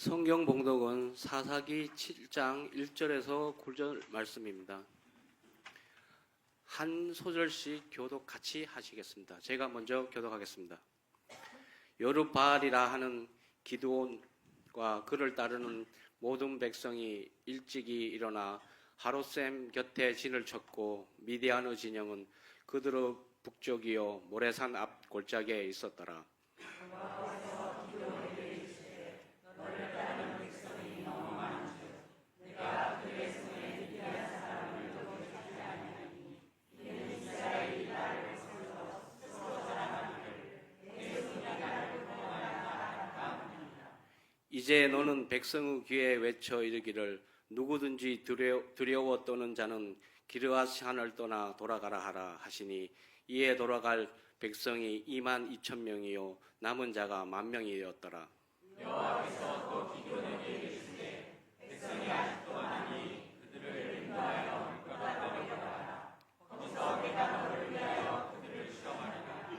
성경 봉독은 사사기 7장 1절에서 9절 말씀입니다. 한 소절씩 교독 같이 하시겠습니다. 제가 먼저 교독하겠습니다. 여룻바알이라 하는 기드온과 그를 따르는 모든 백성이 일찍이 일어나 하롯셈 곁에 진을 쳤고 미디안의 진영은 그들의 북쪽이요 모래산 앞 골짜기에 있었더라. 이제 너는 백성의 귀에 외쳐 이르기를 누구든지 두려워 떠는 자는 기르앗산을 떠나 돌아가라 하라 하시니 이에 돌아갈 백성이 22,000명이요 남은 자가 10,000명이었더라. 여호와께서 또 기드온에게 이르시되 백성이 아직도 많으니 그들을 인도하여 물가로 데려가라. 거기서 내가 너를 위하여 그들을 시험하리라.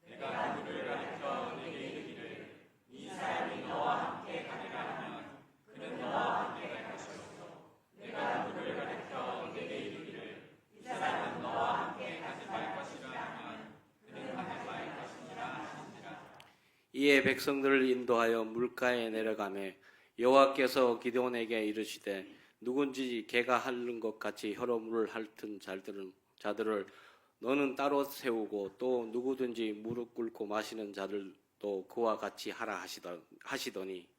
내가 그들을 가르쳐 내게 이르기를 이 사람이 너와 함께 가리라 하면 그는 너와 함께 갈 것이요 내가 누구를 가르쳐 내게 이르기를 이 사람은 너와 함께 가지 말 것이라 하면 그는 가지 말 것이니라 하시니라. 이에 백성들을 인도하여 물가에 내려가매 여호와께서 기드온에게 이르시되 누군지 개가 핥는 것 같이 혀로 물을 핥은 자들을 너는 따로 세우고 또 누구든지 무릎 꿇고 마시는 자들도 그와 같이 하라 하시더니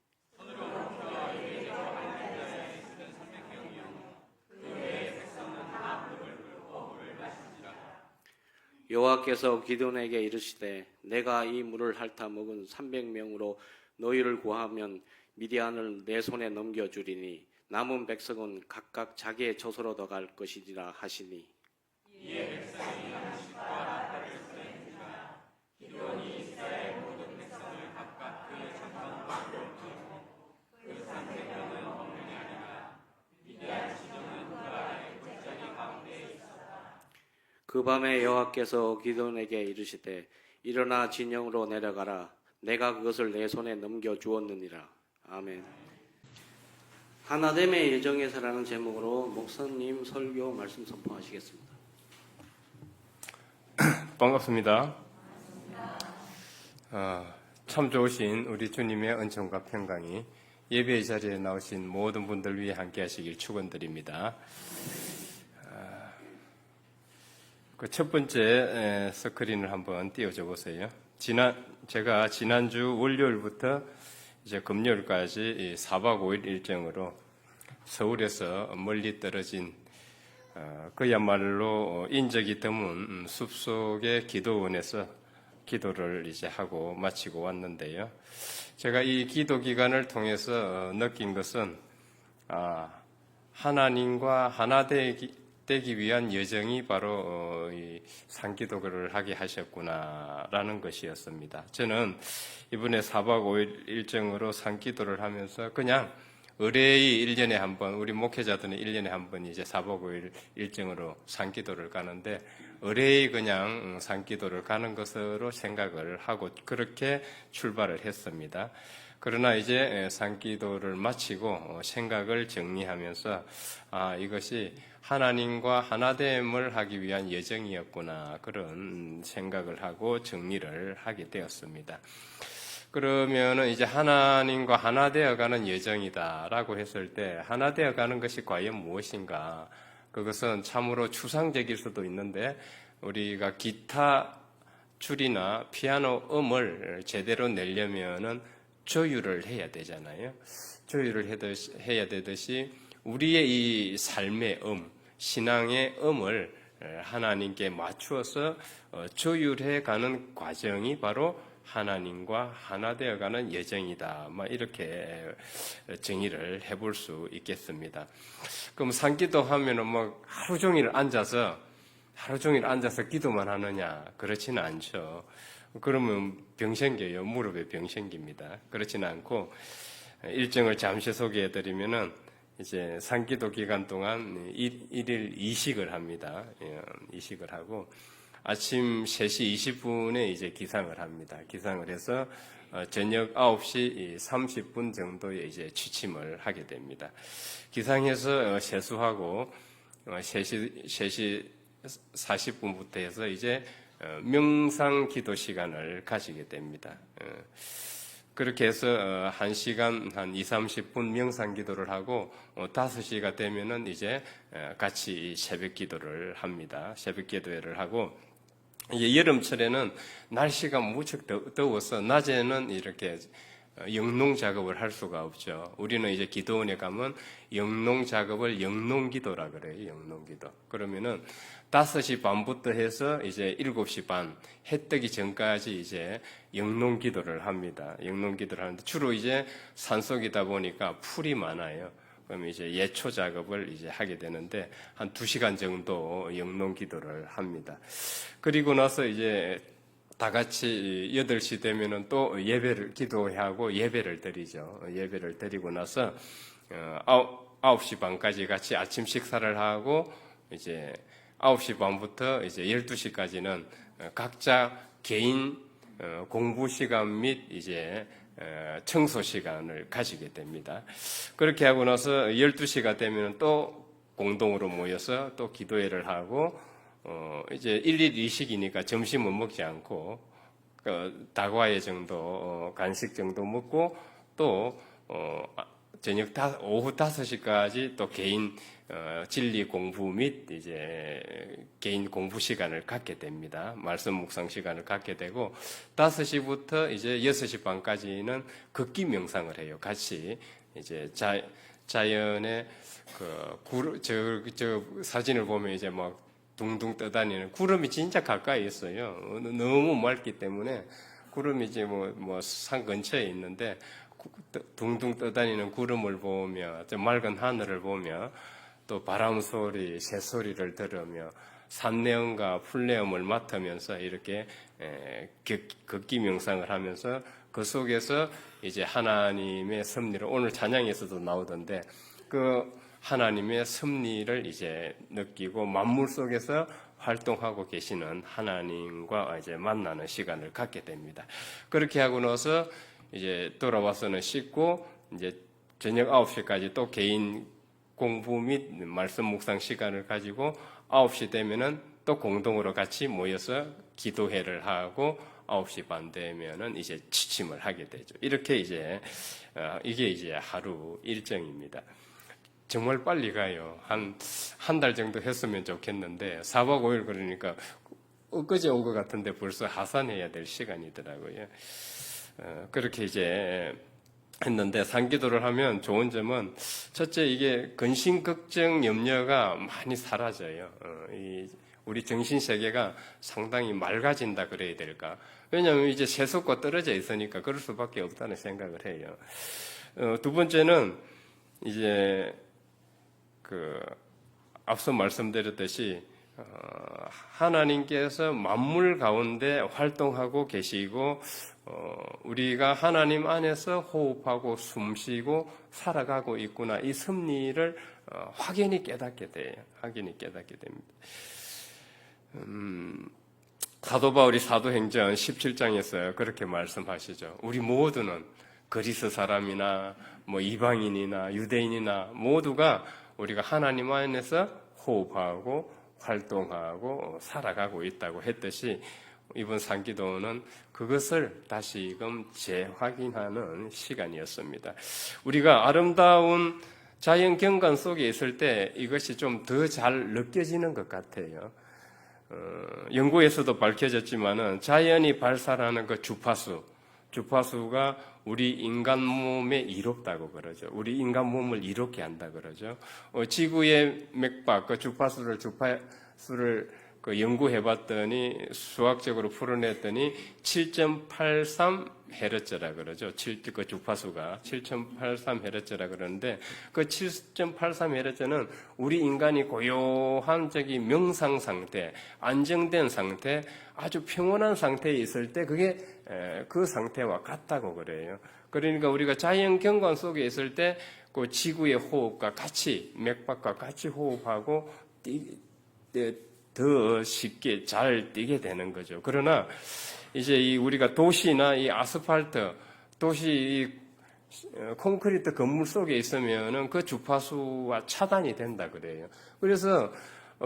여호와께서 기드온에게 이르시되 내가 이 물을 핥아 먹은 300명으로 너희를 구하면 미디안을 내 손에 넘겨주리니 남은 백성은 각각 자기의 처소로 더 갈 것이니라 하시니 이에 백성이 한식과 나팔을 소리지라 기드온이 이스라엘 모든 백성을 각각 그의 전방으로 부르고 그 300명은 험문이 아니라 미디안 진영은 그 아래 골짜기 가운데에 있었다. 그 밤에 여호와께서 기드온에게 이르시되 일어나 진영으로 내려가라 내가 그것을 내 손에 넘겨 주었느니라. 아멘. 하나됨의 예정에서라는 제목으로 목사님 설교 말씀 선포하시겠습니다. 반갑습니다. 참 좋으신 우리 주님의 은총과 평강이 예배의 자리에 나오신 모든 분들 위해 함께 하시길 축원드립니다. 그 첫 번째 스크린을 한번 띄워줘 보세요. 제가 지난주 월요일부터 이제 금요일까지 4박 5일 일정으로 서울에서 멀리 떨어진 그야말로 인적이 드문 숲속의 기도원에서 기도를 이제 하고 마치고 왔는데요. 제가 이 기도 기간을 통해서 느낀 것은 하나님과 하나 되기 위한 여정이 바로 이 산기도를 하게 하셨구나라는 것이었습니다. 저는 이번에 4박 5일 일정으로 산기도를 하면서 그냥 의뢰의 1년에 한 번, 우리 목회자들은 1년에 한 번 이제 4박 5일 일정으로 산기도를 가는데 의뢰의 그냥 산기도를 가는 것으로 생각을 하고 그렇게 출발을 했습니다. 그러나 이제 산기도를 마치고 생각을 정리하면서 이것이 하나님과 하나됨을 하기 위한 여정이었구나 그런 생각을 하고 정리를 하게 되었습니다. 그러면은 이제 하나님과 하나 되어가는 여정이다라고 했을 때 하나 되어가는 것이 과연 무엇인가? 그것은 참으로 추상적일 수도 있는데 우리가 기타 줄이나 피아노 음을 제대로 내려면은 조율을 해야 되잖아요. 조율을 해야 되듯이 우리의 이 삶의 신앙의 음을 하나님께 맞추어서 조율해 가는 과정이 바로 하나님과 하나 되어가는 여정이다. 이렇게 정의를 해볼 수 있겠습니다. 그럼 산기도 하면은 하루 종일 앉아서 기도만 하느냐? 그렇지는 않죠. 그러면 병 생겨요. 무릎에 병 생깁니다. 그렇지는 않고 일정을 잠시 소개해드리면은 이제 산기도 기간 동안 일일 이식을 합니다. 이식을 하고 아침 3시 20분에 이제 기상을 합니다. 기상을 해서 저녁 9시 30분 정도에 이제 취침을 하게 됩니다. 기상해서 세수하고 3시 40분부터 해서 이제 명상 기도 시간을 가지게 됩니다. 그렇게 해서 1시간 한 2, 30분 명상 기도를 하고 5시가 되면은 이제 같이 새벽 기도를 합니다. 새벽 기도회를 하고 이제 여름철에는 날씨가 무척 더워서 낮에는 이렇게 영농 작업을 할 수가 없죠. 우리는 이제 기도원에 가면 영농 작업을 영농기도라 그래요. 영농기도. 그러면은 5시 반부터 해서 이제 7시 반, 해 뜨기 전까지 이제 영농기도를 합니다. 영농기도를 하는데 주로 이제 산속이다 보니까 풀이 많아요. 그럼 이제 예초 작업을 이제 하게 되는데 한 2시간 정도 영농기도를 합니다. 그리고 나서 이제 다 같이 8시 되면은 또 예배를 기도하고 예배를 드리죠. 예배를 드리고 나서 9시 반까지 같이 아침 식사를 하고 이제 9시 반부터 이제 12시까지는 각자 개인 공부 시간 및 이제 청소 시간을 가지게 됩니다. 그렇게 하고 나서 12시가 되면 또 공동으로 모여서 또 기도회를 하고 이제 일일 이식이니까 점심은 먹지 않고 다과회 정도 간식 정도 먹고 또 저녁 오후 5시까지 또 개인 진리 공부 및 이제 개인 공부 시간을 갖게 됩니다. 말씀 묵상 시간을 갖게 되고 5시부터 이제 6시 반까지는 걷기 명상을 해요. 같이 이제 자연의 저 사진을 보면 이제 막 둥둥 떠다니는 구름이 진짜 가까이 있어요. 너무 맑기 때문에 구름이 이제 뭐 산 근처에 있는데 둥둥 떠다니는 구름을 보며 저 맑은 하늘을 보며 또 바람 소리, 새 소리를 들으며 산내음과 풀내음을 맡으면서 이렇게 걷기 명상을 하면서 그 속에서 이제 하나님의 섭리를 오늘 찬양에서도 나오던데 그 하나님의 섭리를 이제 느끼고 만물 속에서 활동하고 계시는 하나님과 이제 만나는 시간을 갖게 됩니다. 그렇게 하고 나서 이제 돌아와서는 씻고 이제 저녁 9시까지 또 개인 공부 및 말씀 묵상 시간을 가지고 9시 되면은 또 공동으로 같이 모여서 기도회를 하고 9시 반 되면은 이제 취침을 하게 되죠. 이렇게 이제 이게 이제 하루 일정입니다. 정말 빨리 가요. 한 달 정도 했으면 좋겠는데 4박 5일 그러니까 엊그제 온 것 같은데 벌써 하산해야 될 시간이더라고요. 그렇게 이제 했는데 산기도를 하면 좋은 점은 첫째 이게 근심, 걱정, 염려가 많이 사라져요. 우리 정신 세계가 상당히 맑아진다 그래야 될까? 왜냐하면 이제 세속과 떨어져 있으니까 그럴 수밖에 없다는 생각을 해요. 두 번째는 이제 앞서 말씀드렸듯이 하나님께서 만물 가운데 활동하고 계시고 우리가 하나님 안에서 호흡하고 숨쉬고 살아가고 있구나 이 섭리를 확연히 깨닫게 돼요. 확연히 깨닫게 됩니다. 사도 바울이 사도행전 17장에서 그렇게 말씀하시죠. 우리 모두는 그리스 사람이나 뭐 이방인이나 유대인이나 모두가 우리가 하나님 안에서 호흡하고 활동하고 살아가고 있다고 했듯이 이번 산기도는 그것을 다시금 재확인하는 시간이었습니다. 우리가 아름다운 자연 경관 속에 있을 때 이것이 좀 더 잘 느껴지는 것 같아요. 연구에서도 밝혀졌지만은 자연이 발산하는 그 주파수가 우리 인간 몸에 이롭다고 그러죠. 우리 인간 몸을 이롭게 한다 그러죠. 지구의 맥박, 그 주파수를 연구해봤더니 수학적으로 풀어냈더니 7.83헤르츠라 그러죠. 그 주파수가 7.83헤르츠라 그러는데 그 7.83헤르츠는 우리 인간이 고요한 명상 상태, 안정된 상태, 아주 평온한 상태에 있을 때 그게 그 상태와 같다고 그래요. 그러니까 우리가 자연 경관 속에 있을 때 그 지구의 호흡과 같이 맥박과 같이 호흡하고 더 쉽게 잘 뛰게 되는 거죠. 그러나 이제 이 우리가 도시나 이 아스팔트, 도시 이 콘크리트 건물 속에 있으면은 그 주파수와 차단이 된다 그래요. 그래서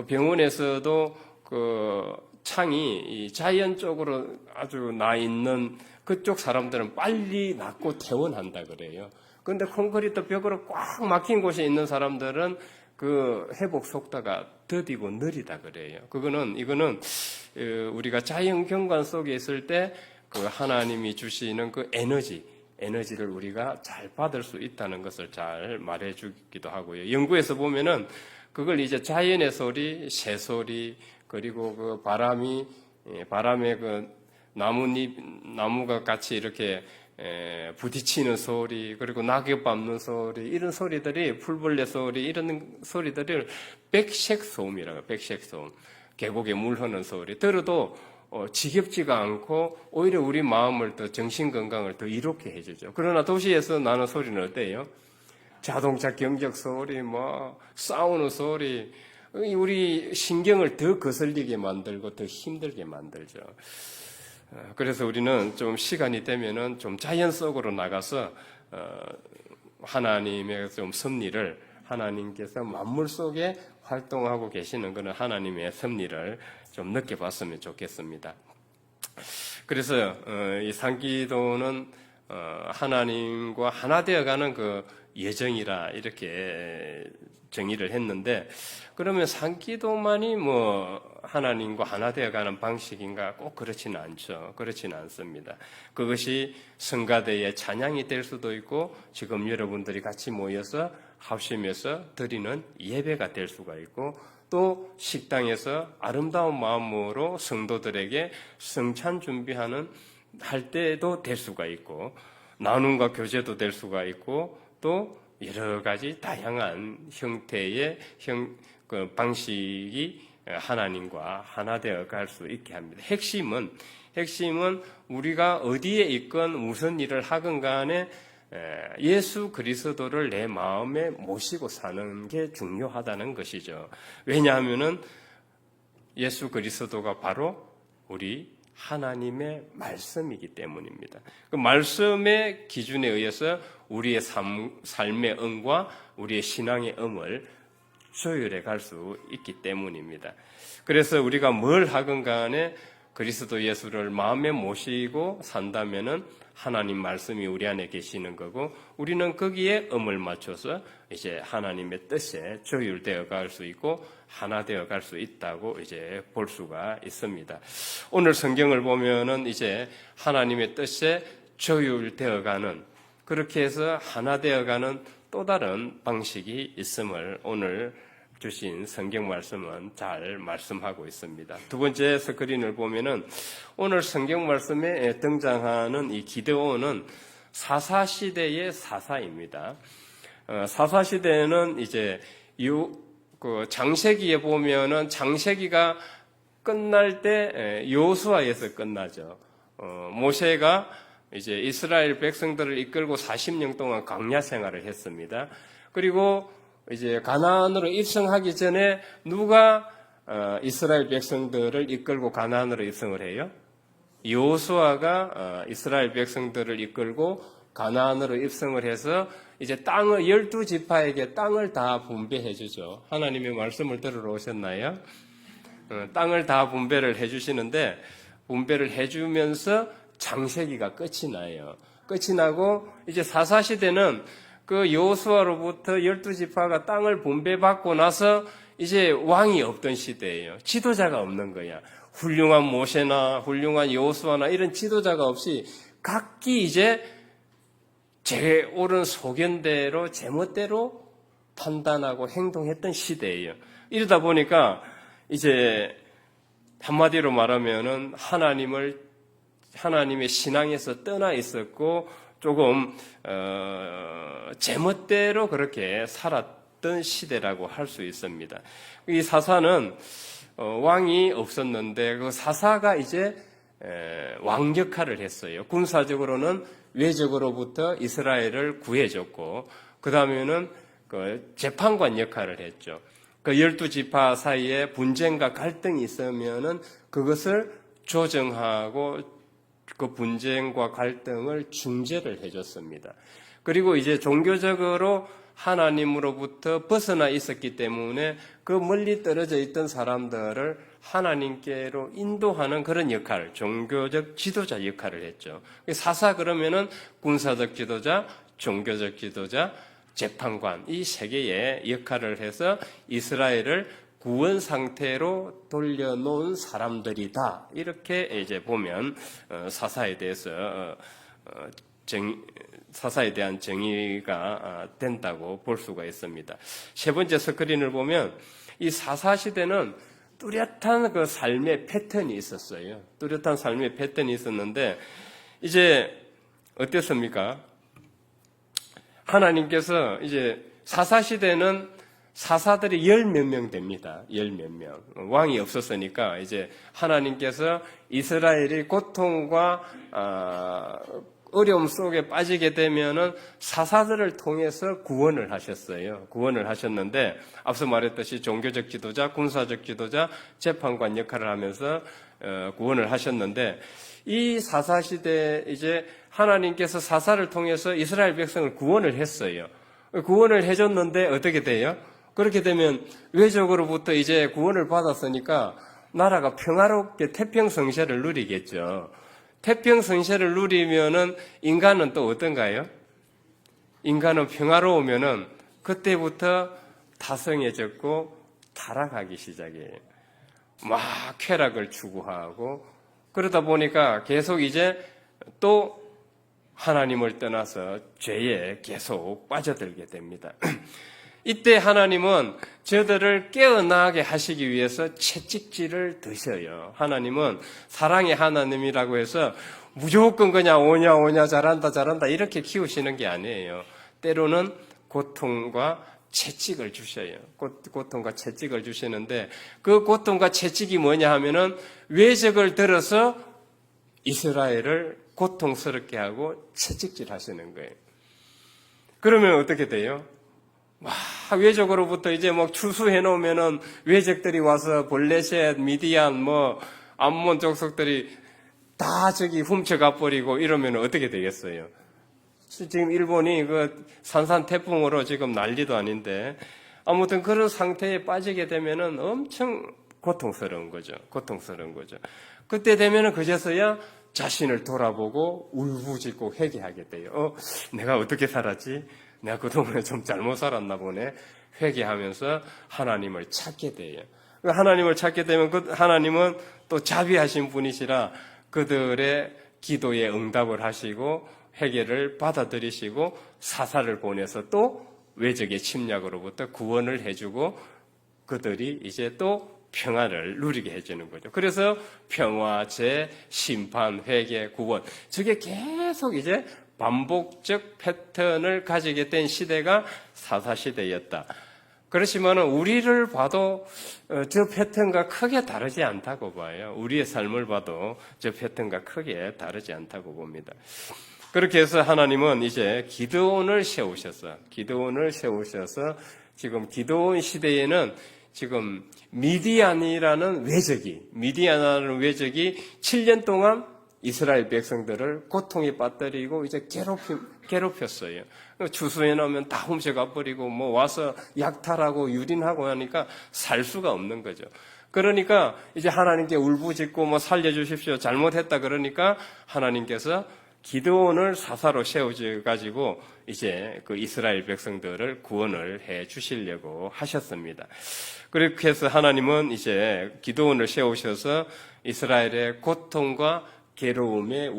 병원에서도 그 창이 이 자연 쪽으로 아주 나 있는 그쪽 사람들은 빨리 낫고 퇴원한다 그래요. 그런데 콘크리트 벽으로 꽉 막힌 곳에 있는 사람들은 그 회복 속도가 더디고 느리다 그래요. 이거는 우리가 자연 경관 속에 있을 때 그 하나님이 주시는 그 에너지를 우리가 잘 받을 수 있다는 것을 잘 말해 주기도 하고요. 연구에서 보면은 그걸 이제 자연의 소리, 새소리, 그리고 그 바람에 그 나무가 같이 이렇게 부딪히는 소리, 그리고 낙엽 밟는 소리, 이런 소리들이, 풀벌레 소리, 이런 소리들을 백색소음이라고 해요. 백색소음. 계곡에 물 흐르는 소리. 들어도 지겹지가 않고 오히려 우리 마음을 더 정신 건강을 더 이롭게 해주죠. 그러나 도시에서 나는 소리는 어때요? 자동차 경적 소리, 싸우는 소리, 우리 신경을 더 거슬리게 만들고 더 힘들게 만들죠. 그래서 우리는 좀 시간이 되면은 좀 자연 속으로 나가서 하나님의 좀 섭리를, 하나님께서 만물 속에 활동하고 계시는 그런 하나님의 섭리를 좀 느껴봤으면 좋겠습니다. 그래서 이 상기도는 하나님과 하나 되어가는 그 예정이라 이렇게 정의를 했는데, 그러면 상기도만이 하나님과 하나 되어가는 방식인가? 꼭 그렇지는 않죠. 그렇지는 않습니다. 그것이 성가대의 찬양이 될 수도 있고, 지금 여러분들이 같이 모여서 합심해서 드리는 예배가 될 수가 있고, 또 식당에서 아름다운 마음으로 성도들에게 성찬 준비하는 할 때도 될 수가 있고, 나눔과 교제도 될 수가 있고, 또 여러 가지 다양한 형태의 그 방식이 하나님과 하나 되어 갈 수 있게 합니다. 핵심은 우리가 어디에 있건 무슨 일을 하건 간에 예수 그리스도를 내 마음에 모시고 사는 게 중요하다는 것이죠. 왜냐하면은 예수 그리스도가 바로 우리 하나님의 말씀이기 때문입니다. 그 말씀의 기준에 의해서 우리의 삶의 음과 우리의 신앙의 음을 조율해 갈 수 있기 때문입니다. 그래서 우리가 뭘 하건 간에 그리스도 예수를 마음에 모시고 산다면은 하나님 말씀이 우리 안에 계시는 거고, 우리는 거기에 음을 맞춰서 이제 하나님의 뜻에 조율되어 갈 수 있고 하나 되어 갈 수 있다고 이제 볼 수가 있습니다. 오늘 성경을 보면은 이제 하나님의 뜻에 조율되어 가는, 그렇게 해서 하나 되어 가는 또 다른 방식이 있음을 오늘 주신 성경 말씀은 잘 말씀하고 있습니다. 두 번째 스크린을 보면은 오늘 성경 말씀에 등장하는 이 기드온은 사사시대의 사사입니다. 사사시대는 이제 장세기에 보면은 장세기가 끝날 때 여호수아에서 끝나죠. 모세가 이제 이스라엘 백성들을 이끌고 40년 동안 광야 생활을 했습니다. 그리고 이제 가나안으로 입성하기 전에 누가 이스라엘 백성들을 이끌고 가나안으로 입성을 해요? 여호수아가 이스라엘 백성들을 이끌고 가나안으로 입성을 해서 이제 땅을 12지파에게 땅을 다 분배해 주죠. 하나님의 말씀을 들으러 오셨나요? 땅을 다 분배를 해 주시는데, 분배를 해 주면서 장세기가 끝이 나요. 끝이 나고 이제 사사시대는 그 여호수아로부터 12지파가 땅을 분배받고 나서 이제 왕이 없던 시대예요. 지도자가 없는 거야. 훌륭한 모세나 훌륭한 여호수아나 이런 지도자가 없이 각기 이제 제 옳은 소견대로 제멋대로 판단하고 행동했던 시대예요. 이러다 보니까 이제 한마디로 말하면은 하나님의 신앙에서 떠나 있었고 조금 제멋대로 그렇게 살았던 시대라고 할 수 있습니다. 이 사사는 왕이 없었는데 그 사사가 이제 왕 역할을 했어요. 군사적으로는 외적으로부터 이스라엘을 구해줬고, 그 다음에는 그 재판관 역할을 했죠. 그 12지파 사이에 분쟁과 갈등이 있으면은 그것을 조정하고 그 분쟁과 갈등을 중재를 해줬습니다. 그리고 이제 종교적으로 하나님으로부터 벗어나 있었기 때문에 그 멀리 떨어져 있던 사람들을 하나님께로 인도하는 그런 역할, 종교적 지도자 역할을 했죠. 사사 그러면은 군사적 지도자, 종교적 지도자, 재판관 이 세 개의 역할을 해서 이스라엘을 구원 상태로 돌려놓은 사람들이다. 이렇게 이제 보면 사사에 대해서 사사에 대한 정의가 된다고 볼 수가 있습니다. 세 번째 스크린을 보면 이 사사 시대는 뚜렷한 그 삶의 패턴이 있었어요. 뚜렷한 삶의 패턴이 있었는데 이제 어땠습니까? 하나님께서 이제 사사 시대는 사사들이 열 몇 명 됩니다. 열 몇 명. 왕이 없었으니까 이제 하나님께서 이스라엘이 고통과 어려움 속에 빠지게 되면은 사사들을 통해서 구원을 하셨어요. 구원을 하셨는데 앞서 말했듯이 종교적 지도자, 군사적 지도자, 재판관 역할을 하면서 구원을 하셨는데 이 사사 시대에 이제 하나님께서 사사를 통해서 이스라엘 백성을 구원을 했어요. 구원을 해줬는데 어떻게 돼요? 그렇게 되면 외적으로부터 이제 구원을 받았으니까 나라가 평화롭게 태평성세를 누리겠죠. 태평성세를 누리면은 인간은 또 어떤가요? 인간은 평화로우면은 그때부터 다성해졌고 타락하기 시작해요. 막 쾌락을 추구하고 그러다 보니까 계속 이제 또 하나님을 떠나서 죄에 계속 빠져들게 됩니다. 이때 하나님은 저들을 깨어나게 하시기 위해서 채찍질을 드셔요. 하나님은 사랑의 하나님이라고 해서 무조건 그냥 오냐 잘한다 이렇게 키우시는 게 아니에요. 때로는 고통과 채찍을 주셔요. 고통과 채찍을 주시는데 그 고통과 채찍이 뭐냐 하면은 외적을 들어서 이스라엘을 고통스럽게 하고 채찍질 하시는 거예요. 그러면 어떻게 돼요? 외적으로부터 이제 뭐 추수해 놓으면은 외적들이 와서 블레셋, 미디안, 암몬 족속들이 다 저기 훔쳐가 버리고 이러면 어떻게 되겠어요? 지금 일본이 그 산산태풍으로 지금 난리도 아닌데 아무튼 그런 상태에 빠지게 되면은 엄청 고통스러운 거죠. 그때 되면은 그제서야 자신을 돌아보고 울부짖고 회개하게 돼요. 내가 어떻게 살았지? 내가 그동안에 좀 잘못 살았나 보네. 회개하면서 하나님을 찾게 돼요. 하나님을 찾게 되면 그 하나님은 또 자비하신 분이시라 그들의 기도에 응답을 하시고 회개를 받아들이시고 사사를 보내서 또 외적의 침략으로부터 구원을 해주고 그들이 이제 또 평화를 누리게 해주는 거죠. 그래서 평화, 재, 심판, 회개, 구원 저게 계속 이제 반복적 패턴을 가지게 된 시대가 사사시대였다. 그렇지만 우리를 봐도 저 패턴과 크게 다르지 않다고 봐요. 우리의 삶을 봐도 저 패턴과 크게 다르지 않다고 봅니다. 그렇게 해서 하나님은 이제 기드온을 세우셔서 지금 기드온 시대에는 지금 미디안이라는 외적이 7년 동안 이스라엘 백성들을 고통에 빠뜨리고 이제 괴롭혔어요. 추수해 놓으면 다 훔쳐가 버리고 와서 약탈하고 유린하고 하니까 살 수가 없는 거죠. 그러니까 이제 하나님께 울부짖고 살려주십시오. 잘못했다 그러니까 하나님께서 기드온을 사사로 세워져 가지고 이제 그 이스라엘 백성들을 구원을 해 주시려고 하셨습니다. 그렇게 해서 하나님은 이제 기드온을 세우셔서 이스라엘의 고통과 괴로움의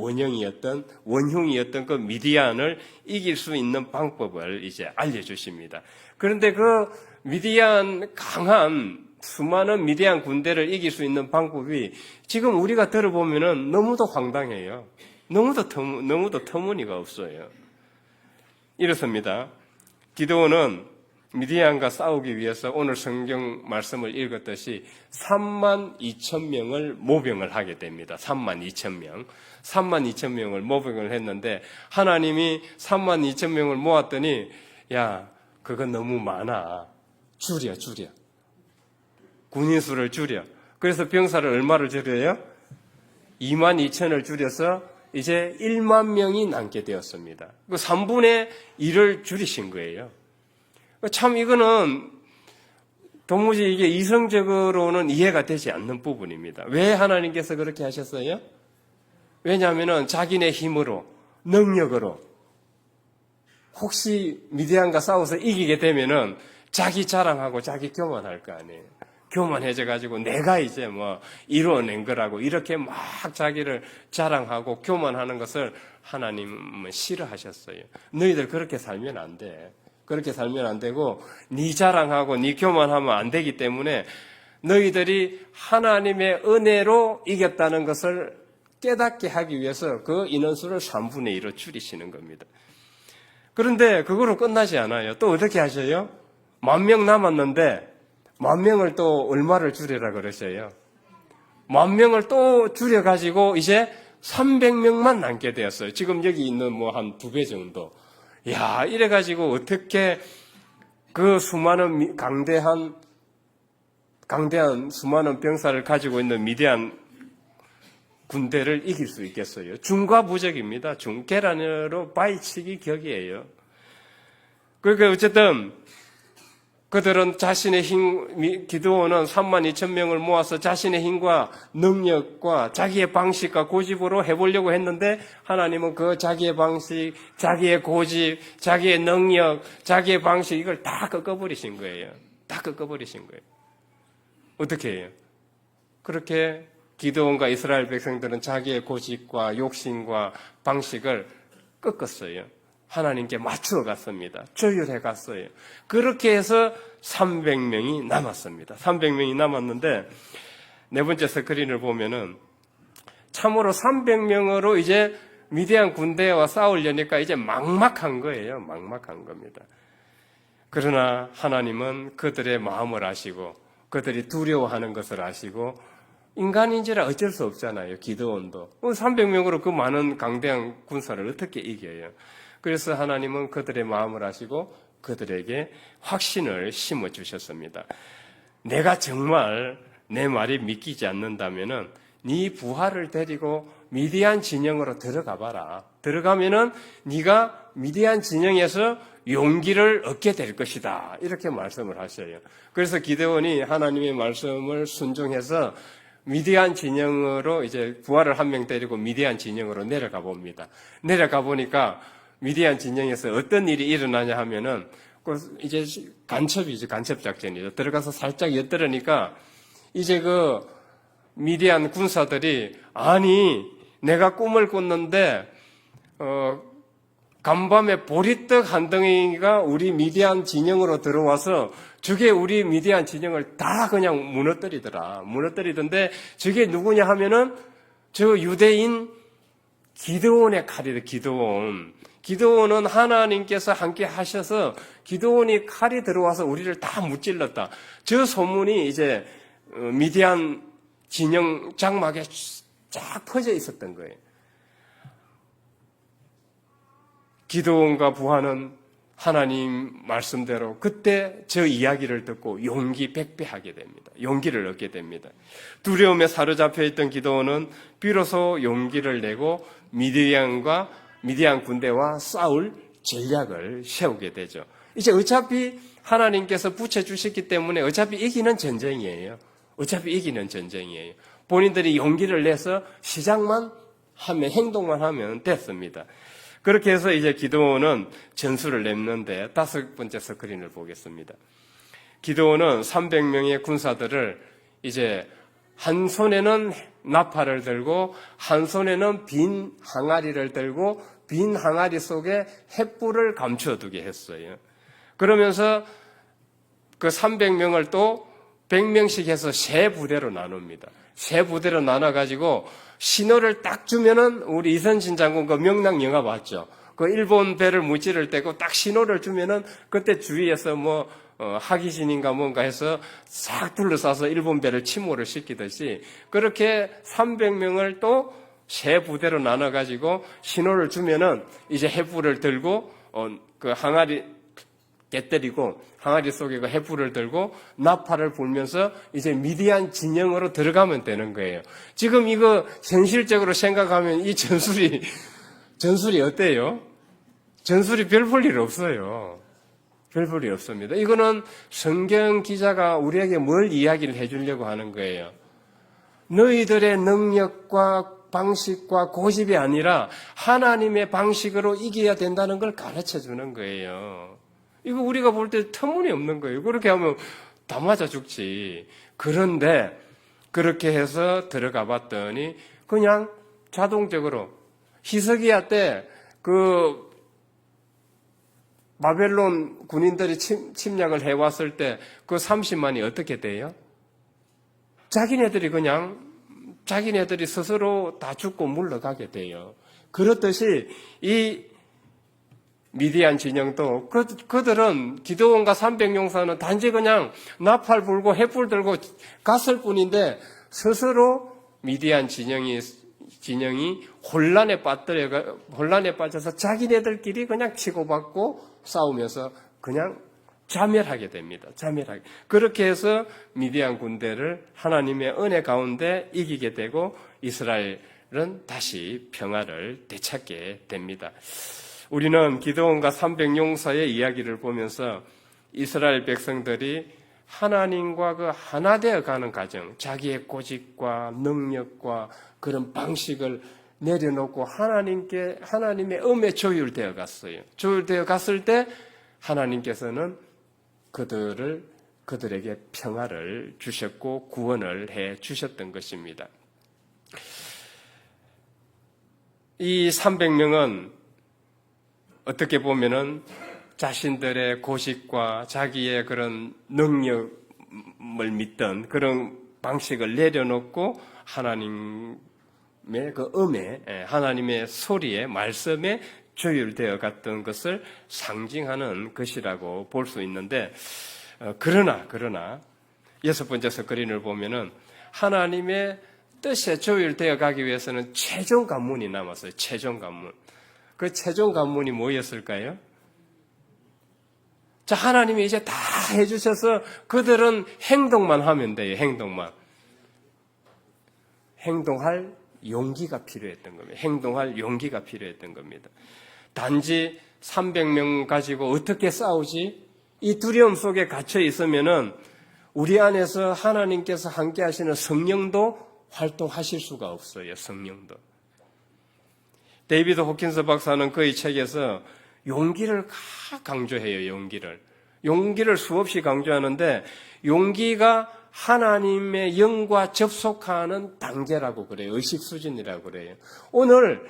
원흉이었던 그 미디안을 이길 수 있는 방법을 이제 알려주십니다. 그런데 그 수많은 미디안 군대를 이길 수 있는 방법이 지금 우리가 들어보면은 너무도 황당해요. 너무도 터무니가 없어요. 이렇습니다. 기드온은 미디안과 싸우기 위해서 오늘 성경 말씀을 읽었듯이 32,000명을 모병을 하게 됩니다. 32,000명을 모병을 했는데 하나님이 32,000명을 모았더니 야, 그건 너무 많아. 줄여. 군인 수를 줄여. 그래서 병사를 얼마를 줄여요? 22,000을 줄여서 이제 1만 명이 남게 되었습니다. 그 3분의 1을 줄이신 거예요. 참 이거는 도무지 이게 이성적으로는 이해가 되지 않는 부분입니다. 왜 하나님께서 그렇게 하셨어요? 왜냐하면 자기네 힘으로, 능력으로 혹시 미디안과 싸워서 이기게 되면은 자기 자랑하고 자기 교만할 거 아니에요. 교만해져가지고 내가 이제 뭐 이루어낸 거라고 이렇게 막 자기를 자랑하고 교만하는 것을 하나님은 싫어하셨어요. 너희들 그렇게 살면 안 돼. 그렇게 살면 안 되고 네 자랑하고 네 교만하면 안 되기 때문에 너희들이 하나님의 은혜로 이겼다는 것을 깨닫게 하기 위해서 그 인원수를 3분의 1로 줄이시는 겁니다. 그런데 그거로 끝나지 않아요. 또 어떻게 하셔요? 10,000명 남았는데 10,000명을 또 얼마를 줄이라 그러셔요? 10,000명을 또 줄여가지고 이제 300명만 남게 되었어요. 지금 여기 있는 뭐 한 2배 정도. 야, 이래가지고 어떻게 그 수많은 강대한 수많은 병사를 가지고 있는 미디안 군대를 이길 수 있겠어요? 중과부적입니다. 계란으로 바위치기 격이에요. 그러니까 어쨌든 그들은 자신의 힘, 기드온은 32,000명을 모아서 자신의 힘과 능력과 자기의 방식과 고집으로 해보려고 했는데 하나님은 그 자기의 방식, 자기의 고집, 자기의 능력, 자기의 방식 이걸 다 꺾어버리신 거예요. 다 꺾어버리신 거예요. 어떻게 해요? 그렇게 기드온과 이스라엘 백성들은 자기의 고집과 욕심과 방식을 꺾었어요. 하나님께 맞추어 갔습니다. 조율해 갔어요. 그렇게 해서 300명이 남았습니다. 300명이 남았는데 네 번째 스크린을 보면은 참으로 300명으로 이제 미디안 군대와 싸우려니까 이제 막막한 거예요. 막막한 겁니다. 그러나 하나님은 그들의 마음을 아시고 그들이 두려워하는 것을 아시고 인간인지라 어쩔 수 없잖아요. 기드온도 300명으로 그 많은 강대한 군사를 어떻게 이겨요? 그래서 하나님은 그들의 마음을 아시고 그들에게 확신을 심어주셨습니다. 내가 정말 내 말이 믿기지 않는다면은 네 부하를 데리고 미디안 진영으로 들어가 봐라. 들어가면은 네가 미디안 진영에서 용기를 얻게 될 것이다. 이렇게 말씀을 하셔요. 그래서 기드온이 하나님의 말씀을 순종해서 미디안 진영으로 이제 부하를 한 명 데리고 미디안 진영으로 내려가 봅니다. 내려가 보니까 미디안 진영에서 어떤 일이 일어나냐 하면은 이제 간첩이죠. 간첩 작전이죠. 들어가서 살짝 엿들으니까 이제 그 미디안 군사들이 아니 내가 꿈을 꿨는데 간밤에 보리떡 한 덩이가 우리 미디안 진영으로 들어와서 저게 우리 미디안 진영을 다 그냥 무너뜨리더라. 무너뜨리던데 저게 누구냐 하면은 저 유대인 기드온의 칼이다. 기드온은 하나님께서 함께 하셔서 기드온이 칼이 들어와서 우리를 다 무찔렀다. 저 소문이 이제 미디안 진영 장막에 쫙 퍼져 있었던 거예요. 기드온과 부하는 하나님 말씀대로 그때 저 이야기를 듣고 용기 백배하게 됩니다. 용기를 얻게 됩니다. 두려움에 사로잡혀 있던 기드온은 비로소 용기를 내고 미디안 군대와 싸울 전략을 세우게 되죠. 이제 어차피 하나님께서 붙여주셨기 때문에 어차피 이기는 전쟁이에요. 본인들이 용기를 내서 시작만 하면, 행동만 하면 됐습니다. 그렇게 해서 이제 기드온은 전술을 냈는데 5번째 스크린을 보겠습니다. 기드온은 300명의 군사들을 이제 한 손에는 나팔을 들고 한 손에는 빈 항아리를 들고 빈 항아리 속에 횃불을 감춰두게 했어요. 그러면서 그 300명을 또 100명씩 해서 세 부대로 나눕니다. 세 부대로 나눠가지고 신호를 딱 주면은 우리 이선진 장군 그 명랑 영화 봤죠? 그 일본 배를 무찌를 떼고 딱 신호를 주면은 그때 주위에서 뭐 하기신인가 뭔가 해서 싹 둘러싸서 일본 배를 침몰을 시키듯이 그렇게 300명을 또 세 부대로 나눠가지고 신호를 주면은 이제 횃불을 들고 그 항아리 깨뜨리고 항아리 속에 그 횃불을 들고 나팔을 불면서 이제 미디안 진영으로 들어가면 되는 거예요. 지금 이거 현실적으로 생각하면 이 전술이 어때요? 전술이 별 볼 일 없어요. 별 볼 일 없습니다. 이거는 성경 기자가 우리에게 뭘 이야기를 해주려고 하는 거예요. 너희들의 능력과 방식과 고집이 아니라 하나님의 방식으로 이겨야 된다는 걸 가르쳐 주는 거예요. 이거 우리가 볼 때 터무니없는 거예요. 그렇게 하면 다 맞아 죽지. 그런데 그렇게 해서 들어가 봤더니 그냥 자동적으로 히스기야 때 그 바벨론 군인들이 침략을 해왔을 때 그 30만이 어떻게 돼요? 자기네들이 스스로 다 죽고 물러가게 돼요. 그렇듯이 이 미디안 진영도 그들은 기드온과 300용사는 단지 그냥 나팔 불고 횃불 들고 갔을 뿐인데 스스로 미디안 진영이 혼란에 빠져서 자기네들끼리 그냥 치고받고 싸우면서 그냥 자멸하게 됩니다. 자멸하게. 그렇게 해서 미디안 군대를 하나님의 은혜 가운데 이기게 되고 이스라엘은 다시 평화를 되찾게 됩니다. 우리는 기드온과 300용사의 이야기를 보면서 이스라엘 백성들이 하나님과 그 하나 되어 가는 과정, 자기의 고집과 능력과 그런 방식을 내려놓고 하나님의 음에 조율되어 갔어요. 조율되어 갔을 때 하나님께서는 그들에게 평화를 주셨고 구원을 해 주셨던 것입니다. 이 300명은 어떻게 보면은 자신들의 고집과 자기의 그런 능력을 믿던 그런 방식을 내려놓고 하나님의 그 음에, 하나님의 소리에, 말씀에 조율되어 갔던 것을 상징하는 것이라고 볼 수 있는데, 그러나 6번째 서거린을 보면은 하나님의 뜻에 조율되어 가기 위해서는 최종 관문이 남았어요. 최종 관문. 그 최종 관문이 뭐였을까요? 자, 하나님이 이제 다 해주셔서 그들은 행동만 하면 돼요. 행동할 용기가 필요했던 겁니다. 행동할 용기가 필요했던 겁니다. 단지 300명 가지고 어떻게 싸우지? 이 두려움 속에 갇혀 있으면은 우리 안에서 하나님께서 함께 하시는 성령도 활동하실 수가 없어요. 성령도. 데이비드 호킨스 박사는 그의 책에서 용기를 강조해요. 용기를 수없이 강조하는데 용기가 하나님의 영과 접속하는 단계라고 그래요. 의식 수준이라고 그래요. 오늘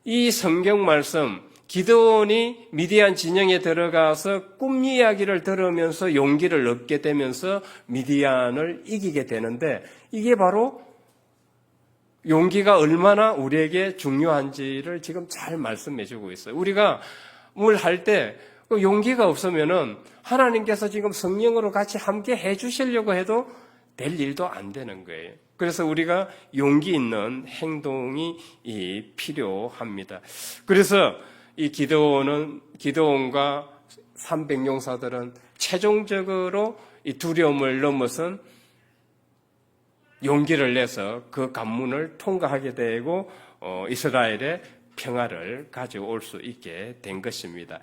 이 성경 말씀 기드온이 미디안 진영에 들어가서 꿈 이야기를 들으면서 용기를 얻게 되면서 미디안을 이기게 되는데 이게 바로 용기가 얼마나 우리에게 중요한지를 지금 잘 말씀해 주고 있어요. 우리가 뭘 할 때 용기가 없으면은 하나님께서 지금 성령으로 같이 함께 해 주시려고 해도 될 일도 안 되는 거예요. 그래서 우리가 용기 있는 행동이 필요합니다. 그래서 이 기드온과 300용사들은 최종적으로 이 두려움을 넘어선 용기를 내서 그 관문을 통과하게 되고 이스라엘의 평화를 가져올 수 있게 된 것입니다.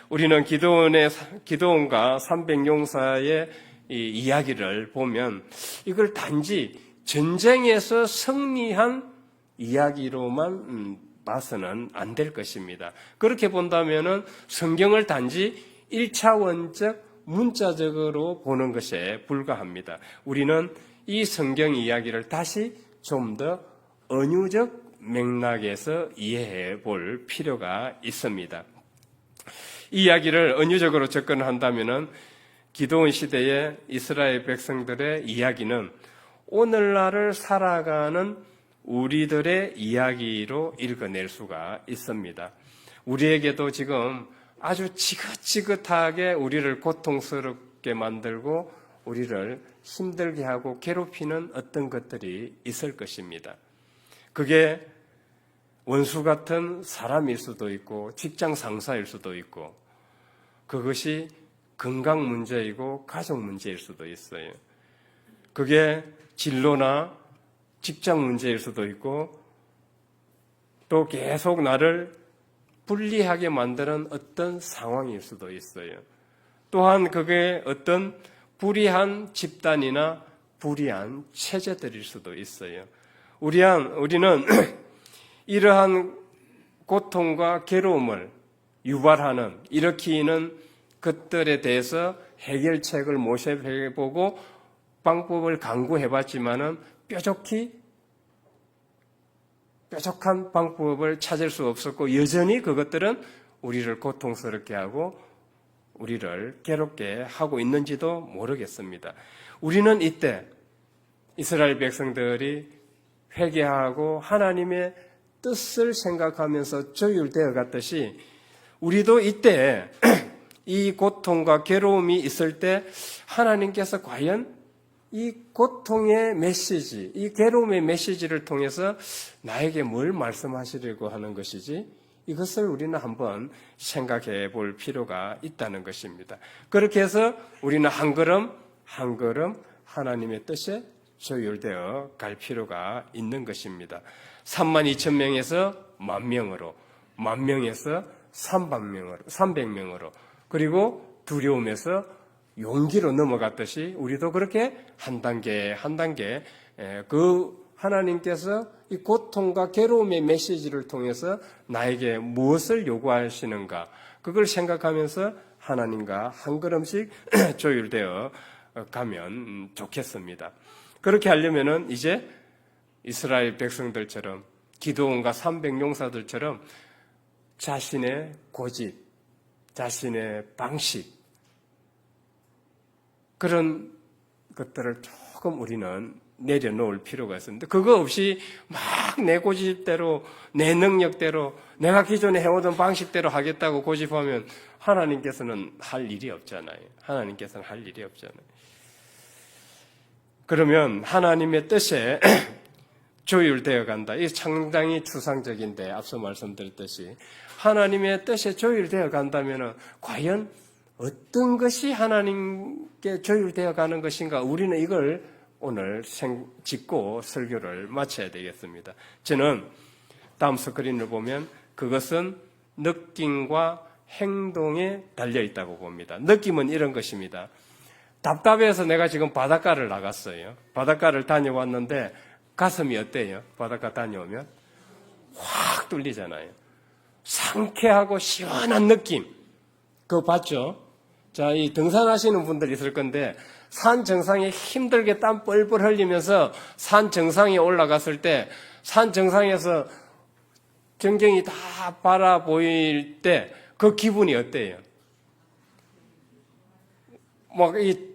우리는 기드온과 300용사의 이 이야기를 보면 이걸 단지 전쟁에서 승리한 이야기로만 봐서는 안 될 것입니다. 그렇게 본다면은 성경을 단지 1차원적 문자적으로 보는 것에 불과합니다. 우리는 이 성경 이야기를 다시 좀 더 은유적 맥락에서 이해해 볼 필요가 있습니다. 이 이야기를 은유적으로 접근한다면은 기드온 시대의 이스라엘 백성들의 이야기는 오늘날을 살아가는 우리들의 이야기로 읽어낼 수가 있습니다. 우리에게도 지금 아주 지긋지긋하게 우리를 고통스럽게 만들고 우리를 힘들게 하고 괴롭히는 어떤 것들이 있을 것입니다. 그게 원수 같은 사람일 수도 있고 직장 상사일 수도 있고 그것이 건강 문제이고 가족 문제일 수도 있어요. 그게 진로나 직장 문제일 수도 있고 또 계속 나를 불리하게 만드는 어떤 상황일 수도 있어요. 또한 그게 어떤 불의한 집단이나 불의한 체제들일 수도 있어요. 우리는 이러한 고통과 괴로움을 유발하는, 일으키는 것들에 대해서 해결책을 모색해보고 방법을 강구해봤지만은 뾰족한 방법을 찾을 수 없었고 여전히 그것들은 우리를 고통스럽게 하고 우리를 괴롭게 하고 있는지도 모르겠습니다. 우리는 이때 이스라엘 백성들이 회개하고 하나님의 뜻을 생각하면서 조율되어 갔듯이 우리도 이때 이 고통과 괴로움이 있을 때 하나님께서 과연 이 고통의 메시지, 이 괴로움의 메시지를 통해서 나에게 뭘 말씀하시려고 하는 것이지 이것을 우리는 한번 생각해 볼 필요가 있다는 것입니다. 그렇게 해서 우리는 한 걸음 한 걸음 하나님의 뜻에 조율되어 갈 필요가 있는 것입니다. 32,000명에서 10,000명으로, 10,000명에서 300명으로, 그리고 두려움에서 용기로 넘어갔듯이 우리도 그렇게 한 단계 한 단계 그 하나님께서 이 고통과 괴로움의 메시지를 통해서 나에게 무엇을 요구하시는가 그걸 생각하면서 하나님과 한 걸음씩 조율되어 가면 좋겠습니다. 그렇게 하려면은 이제 이스라엘 백성들처럼 기드온과 300용사들처럼 자신의 고집, 자신의 방식 그런 것들을 조금 우리는 내려놓을 필요가 있습니다. 그거 없이 막 내 고집대로 내 능력대로 내가 기존에 해오던 방식대로 하겠다고 고집하면 하나님께서는 할 일이 없잖아요. 하나님께서는 할 일이 없잖아요. 그러면 하나님의 뜻에 조율되어 간다. 이게 상당히 추상적인데 앞서 말씀드렸듯이 하나님의 뜻에 조율되어 간다면 과연 어떤 것이 하나님께 조율되어 가는 것인가 우리는 이걸 오늘 짚고 설교를 마쳐야 되겠습니다. 저는 다음 스크린을 보면 그것은 느낌과 행동에 달려 있다고 봅니다. 느낌은 이런 것입니다. 답답해서 내가 지금 바닷가를 나갔어요. 바닷가를 다녀왔는데 가슴이 어때요? 바닷가 다녀오면 확 뚫리잖아요. 상쾌하고 시원한 느낌. 그거 봤죠? 자, 이 등산하시는 분들 있을 건데 산 정상에 힘들게 땀 뻘뻘 흘리면서 산 정상에 올라갔을 때 산 정상에서 전경이 다 바라 보일 때 그 기분이 어때요? 막 이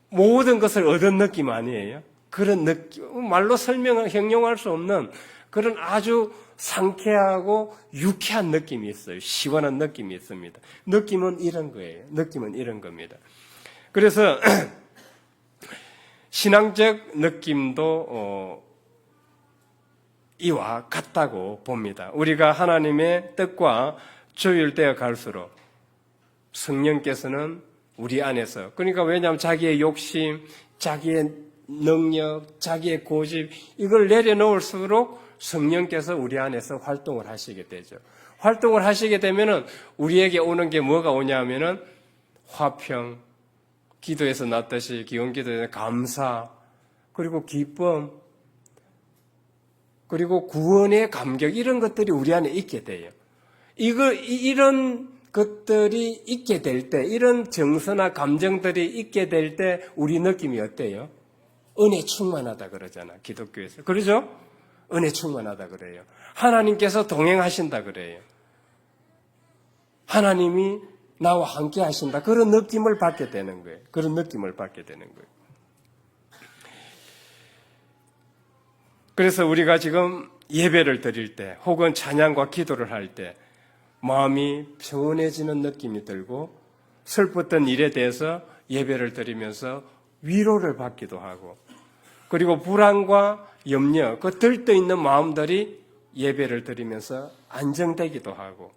모든 것을 얻은 느낌 아니에요? 그런 느낌, 말로 형용할 수 없는 그런 아주 상쾌하고 유쾌한 느낌이 있어요. 시원한 느낌이 있습니다. 느낌은 이런 거예요. 느낌은 이런 겁니다. 그래서 신앙적 느낌도 이와 같다고 봅니다. 우리가 하나님의 뜻과 조율되어 갈수록 성령께서는 우리 안에서 그러니까 왜냐하면 자기의 욕심, 자기의 능력, 자기의 고집 이걸 내려놓을수록 성령께서 우리 안에서 활동을 하시게 되죠. 활동을 하시게 되면은 우리에게 오는 게 뭐가 오냐면은 화평, 기도에서 났듯이 기원 기도에 감사, 그리고 기쁨, 그리고 구원의 감격 이런 것들이 우리 안에 있게 돼요. 이런 것들이 있게 될 때, 이런 정서나 감정들이 있게 될 때 우리 느낌이 어때요? 은혜 충만하다 그러잖아, 기독교에서. 그러죠? 은혜 충만하다 그래요. 하나님께서 동행하신다 그래요. 하나님이 나와 함께 하신다. 그런 느낌을 받게 되는 거예요. 그런 느낌을 받게 되는 거예요. 그래서 우리가 지금 예배를 드릴 때 혹은 찬양과 기도를 할 때 마음이 평온해지는 느낌이 들고 슬펐던 일에 대해서 예배를 드리면서 위로를 받기도 하고 그리고 불안과 염려, 그 들떠있는 마음들이 예배를 드리면서 안정되기도 하고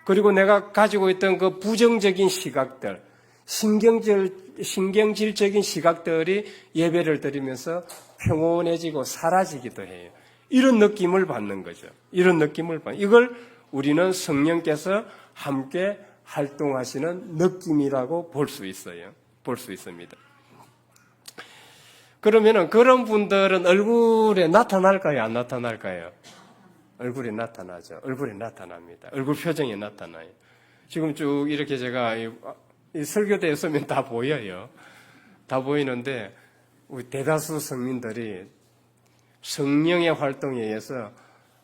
그리고 내가 가지고 있던 그 부정적인 시각들 신경질적인 시각들이 예배를 드리면서 평온해지고 사라지기도 해요. 이런 느낌을 받는 거죠. 이런 느낌을 받는. 이걸 우리는 성령께서 함께 활동하시는 느낌이라고 볼 수 있어요. 볼 수 있습니다. 그러면은 그런 분들은 얼굴에 나타날까요? 안 나타날까요? 얼굴에 나타나죠. 얼굴에 나타납니다. 얼굴 표정에 나타나요. 지금 쭉 이렇게 제가 이 설교대에 서면 다 보여요. 다 보이는데 우리 대다수 성민들이 성령의 활동에 의해서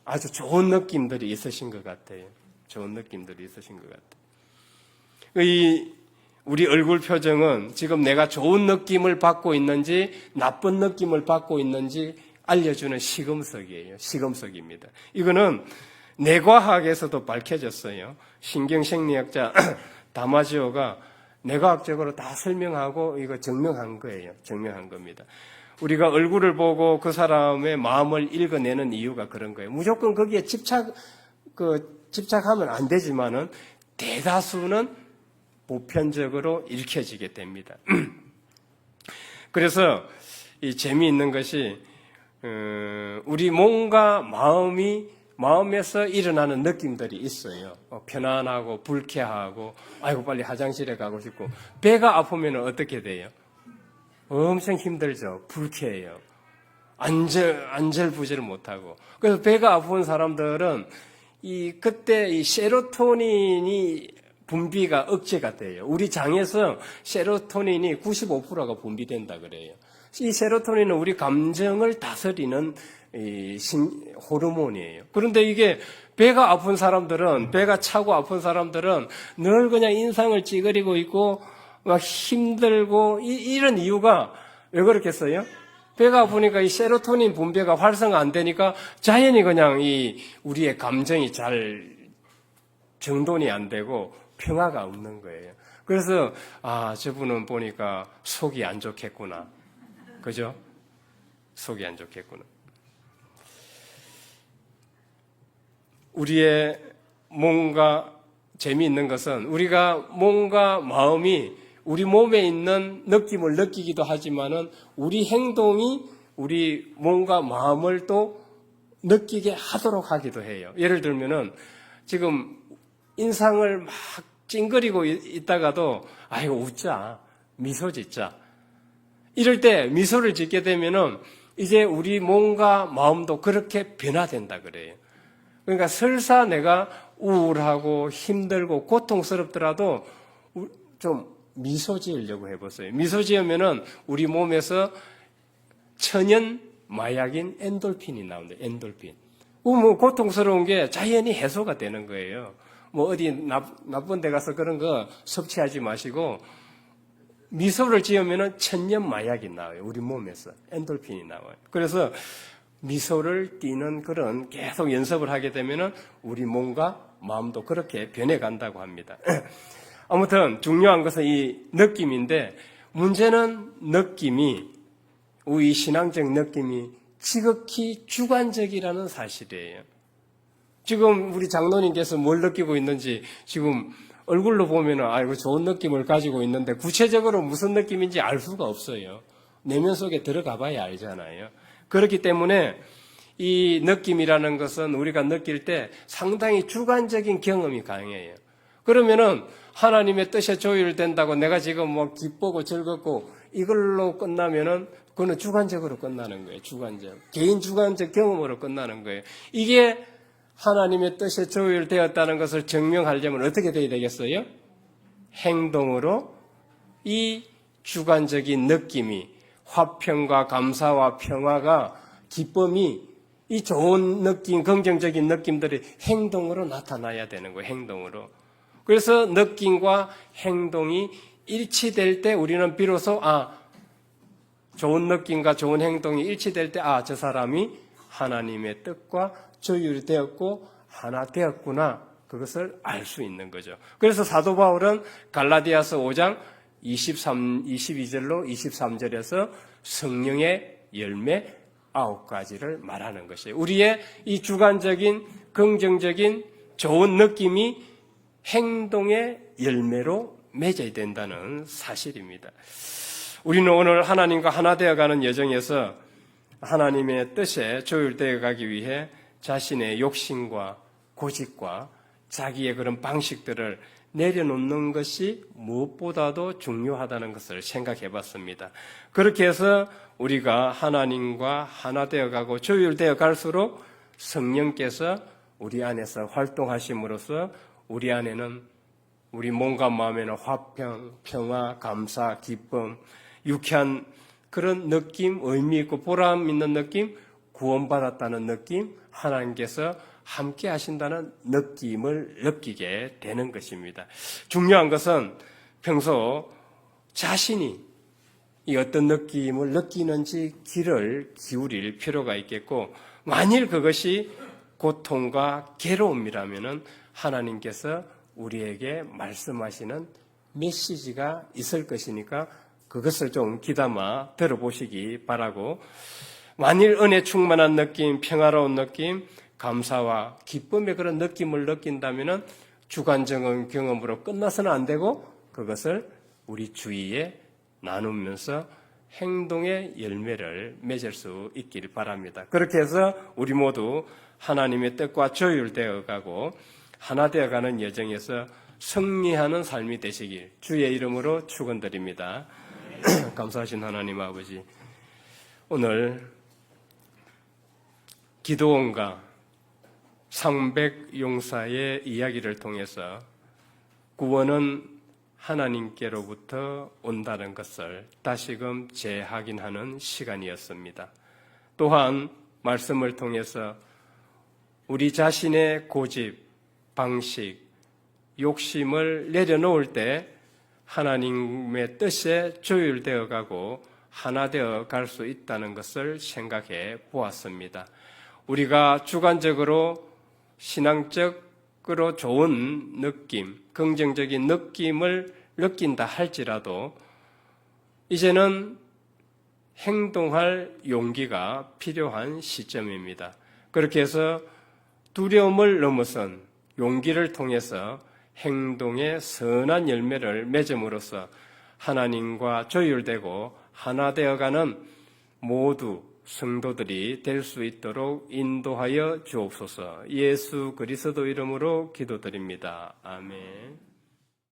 아주 좋은 느낌들이 있으신 것 같아요. 좋은 느낌들이 있으신 것 같아요. 우리 얼굴 표정은 지금 내가 좋은 느낌을 받고 있는지 나쁜 느낌을 받고 있는지 알려주는 시금석이에요. 시금석입니다. 이거는 뇌과학에서도 밝혀졌어요. 신경생리학자 다마지오가 뇌과학적으로 다 설명하고 이거 증명한 거예요. 증명한 겁니다. 우리가 얼굴을 보고 그 사람의 마음을 읽어내는 이유가 그런 거예요. 무조건 거기에 집착하면 안 되지만은 대다수는 보편적으로 읽혀지게 됩니다. 그래서 이 재미있는 것이 우리 몸과 마음에서 일어나는 느낌들이 있어요. 편안하고 불쾌하고 아이고 빨리 화장실에 가고 싶고 배가 아프면 어떻게 돼요? 엄청 힘들죠. 불쾌해요. 안절부절 못하고. 그래서 배가 아픈 사람들은 그때 이 세로토닌이 분비가 억제가 돼요. 우리 장에서 세로토닌이 95%가 분비된다 그래요. 이 세로토닌은 우리 감정을 다스리는 호르몬이에요. 그런데 이게 배가 아픈 사람들은, 배가 차고 아픈 사람들은 늘 그냥 인상을 찌그리고 있고 막 힘들고 이런 이유가 왜 그렇겠어요? 배가 아프니까 이 세로토닌 분비가 활성화 안 되니까 자연히 그냥 우리의 감정이 잘 정돈이 안 되고 평화가 없는 거예요. 그래서 저분은 보니까 속이 안 좋겠구나. 그죠? 속이 안 좋겠구나. 우리의 몸과 재미있는 것은 우리가 몸과 마음이 우리 몸에 있는 느낌을 느끼기도 하지만은 우리 행동이 우리 몸과 마음을 또 느끼게 하도록 하기도 해요. 예를 들면은 지금 인상을 막 찡그리고 있다가도 아이고 웃자, 미소 짓자. 이럴 때 미소를 짓게 되면은 이제 우리 몸과 마음도 그렇게 변화된다 그래요. 그러니까 설사 내가 우울하고 힘들고 고통스럽더라도 좀 미소 지으려고 해보세요. 미소 지으면은 우리 몸에서 천연 마약인 엔돌핀이 나온다. 엔돌핀. 뭐 고통스러운 게 자연히 해소가 되는 거예요. 뭐 어디 나쁜 데 가서 그런 거 섭취하지 마시고 미소를 지으면은 천연 마약이 나와요. 우리 몸에서 엔돌핀이 나와요. 그래서 미소를 띠는 그런 계속 연습을 하게 되면은 우리 몸과 마음도 그렇게 변해간다고 합니다. 아무튼 중요한 것은 이 느낌인데 문제는 우리 신앙적 느낌이 지극히 주관적이라는 사실이에요. 지금 우리 장로님께서 뭘 느끼고 있는지 지금 얼굴로 보면은 아이고 좋은 느낌을 가지고 있는데 구체적으로 무슨 느낌인지 알 수가 없어요. 내면 속에 들어가 봐야 알잖아요. 그렇기 때문에 이 느낌이라는 것은 우리가 느낄 때 상당히 주관적인 경험이 강해요. 그러면은 하나님의 뜻에 조율된다고 내가 지금 뭐 기쁘고 즐겁고 이걸로 끝나면은 그거는 주관적으로 끝나는 거예요. 개인 주관적 경험으로 끝나는 거예요. 이게 하나님의 뜻에 조율되었다는 것을 증명하려면 어떻게 돼야 되겠어요? 행동으로 이 주관적인 느낌이 화평과 감사와 평화가 기쁨이 이 좋은 느낌, 긍정적인 느낌들이 행동으로 나타나야 되는 거예요. 행동으로. 그래서 느낌과 행동이 일치될 때 우리는 비로소 좋은 느낌과 좋은 행동이 일치될 때 저 사람이 하나님의 뜻과 조율이 되었고 하나 되었구나. 그것을 알 수 있는 거죠. 그래서 사도 바울은 갈라디아서 5장 22절로 23절에서 성령의 열매 9가지를 말하는 것이에요. 우리의 이 주관적인 긍정적인 좋은 느낌이 행동의 열매로 맺어야 된다는 사실입니다. 우리는 오늘 하나님과 하나 되어가는 여정에서 하나님의 뜻에 조율되어 가기 위해 자신의 욕심과 고집과 자기의 그런 방식들을 내려놓는 것이 무엇보다도 중요하다는 것을 생각해 봤습니다. 그렇게 해서 우리가 하나님과 하나 되어가고 조율되어 갈수록 성령께서 우리 안에서 활동하심으로써 우리 안에는 우리 몸과 마음에는 화평, 평화, 감사, 기쁨, 유쾌한 그런 느낌, 의미 있고 보람 있는 느낌, 구원받았다는 느낌, 하나님께서 함께 하신다는 느낌을 느끼게 되는 것입니다. 중요한 것은 평소 자신이 이 어떤 느낌을 느끼는지 귀를 기울일 필요가 있겠고, 만일 그것이 고통과 괴로움이라면 하나님께서 우리에게 말씀하시는 메시지가 있을 것이니까 그것을 좀 귀담아 들어보시기 바라고, 만일 은혜 충만한 느낌, 평화로운 느낌, 감사와 기쁨의 그런 느낌을 느낀다면 주관적인 경험으로 끝나서는 안 되고 그것을 우리 주위에 나누면서 행동의 열매를 맺을 수 있길 바랍니다. 그렇게 해서 우리 모두 하나님의 뜻과 조율되어 가고 하나 되어 가는 여정에서 승리하는 삶이 되시길 주의 이름으로 축원드립니다. 감사하신 하나님 아버지, 오늘 기드온과 상백 용사의 이야기를 통해서 구원은 하나님께로부터 온다는 것을 다시금 재확인하는 시간이었습니다. 또한 말씀을 통해서 우리 자신의 고집, 방식, 욕심을 내려놓을 때 하나님의 뜻에 조율되어 가고 하나 되어 갈 수 있다는 것을 생각해 보았습니다. 우리가 주관적으로 신앙적으로 좋은 느낌, 긍정적인 느낌을 느낀다 할지라도 이제는 행동할 용기가 필요한 시점입니다. 그렇게 해서 두려움을 넘어선 용기를 통해서 행동의 선한 열매를 맺음으로써 하나님과 조율되고 하나 되어가는 모두 성도들이 될 수 있도록 인도하여 주옵소서. 예수 그리스도 이름으로 기도드립니다. 아멘.